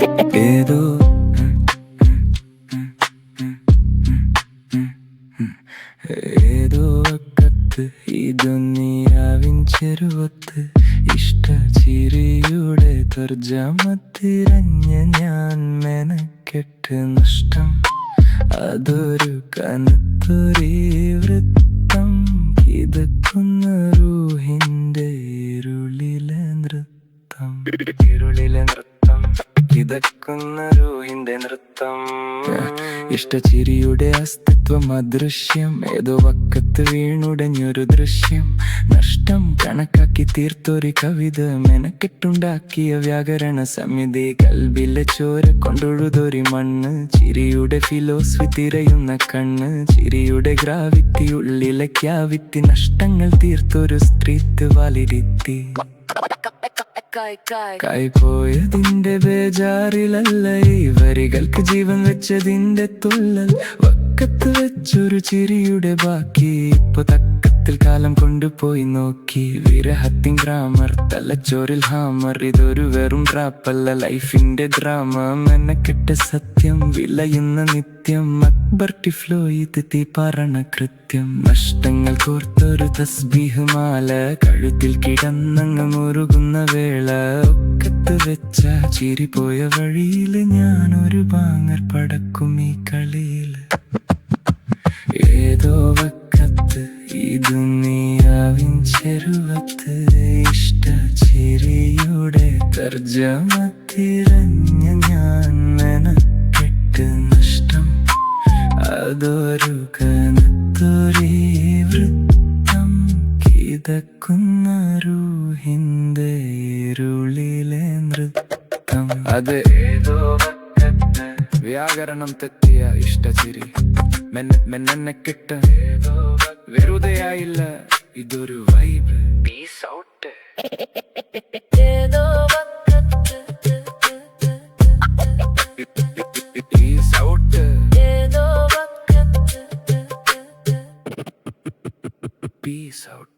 ഏതോ ഏതോ വക്കത്ത് ഈ ദുനിയാവിൻ ചെരുവത്ത് ഇഷ്ട ചിരിയുടെ തർജമത്തിരഞ്ഞ ഞാൻ മെനക്കെട്ട് നഷ്ടം അതൊരു കനത്തൊരീ വൃത്തം കിതക്കുന്ന റൂഹിന്റെ ഇരുളിലെ നൃത്തം കിതക്കുന്ന റൂഹിന്റെ നൃത്തം ഇഷ്ടചിരിയുടെ അസ്തിത്വം അദൃശ്യം ഏതോ വക്കത്ത് വീണുടഞ്ഞൊരു ദൃശ്യം നഷ്ടം കണക്കാക്കി തീർത്തൊരു കവിത മെനക്കെട്ടുണ്ടാക്കിയ വ്യാകരണ സമിതി കൽബിലെ ചോര കൊണ്ടൊഴുതൊരു മണ്ണ് ചിരിയുടെ ഫിലോസഫി തിരയുന്ന കണ്ണ് ചിരിയുടെ ഗ്രാവിറ്റി ഉള്ളിലെ ക്യാവിറ്റി നഷ്ടങ്ങൾ തീർത്തൊരു സ്ത്രീത്വ വാലിരുത്തി പോയതിന്റെ ബേജാറിലല്ല ഈ വരികൾക്ക് ജീവൻ വെച്ചതിന്റെ തുള്ളൽ വക്കത്ത് വെച്ചൊരു ചിരിയുടെ ബാക്കി ഇപ്പൊ തക്കത്തിൽ കാലം കൊണ്ടുപോയി നോക്കി വിരഹത്തിൻ ഗ്രാമർ തലച്ചോറിൽ ഹാമർ ഇതൊരു വെറും റാപ്പല്ല ലൈഫിന്റെ ഡ്രാമ മെനക്കെട്ട സത്യം വിളയുന്ന നിത്യം അക്ബർട്ടി ഫ്ലോ ഇത് തീപാറണ കൃത്യം നഷ്ടങ്ങൾ കോർത്തൊരു തസ്ബീഹ് മാല കഴുത്തിൽ കിടന്നങ്ങ് മുറുകുന്ന വേള ഒക്കത്ത് വെച്ച ചിരി പോയ വഴിയില് ഞാനൊരു ബാങ്ങർ പടക്കും ഈ കളിയില് ഏതോ വക്കത്ത് ഈ ദുനിയാവിൻ ചെരുവത്ത് ഇഷ്ട ചിരിയുടെ തർജമത്തിരഞ്ഞ ഞാൻ മെനക്കെട്ട് നഷ്ടം അതൊരു കനത്തൊരീ വൃത്തം കിതക്കുന്ന റൂഹിന്റെ ഇരുളിലെ നൃത്തം അത് ഏതോ വക്കത്ത് വ്യാകരണം തെറ്റിയ ഇഷ്ടചിരി മെന്നെ കിട്ട വെറുതെയായില്ല ഇതൊരു vibe peace out peace out peace out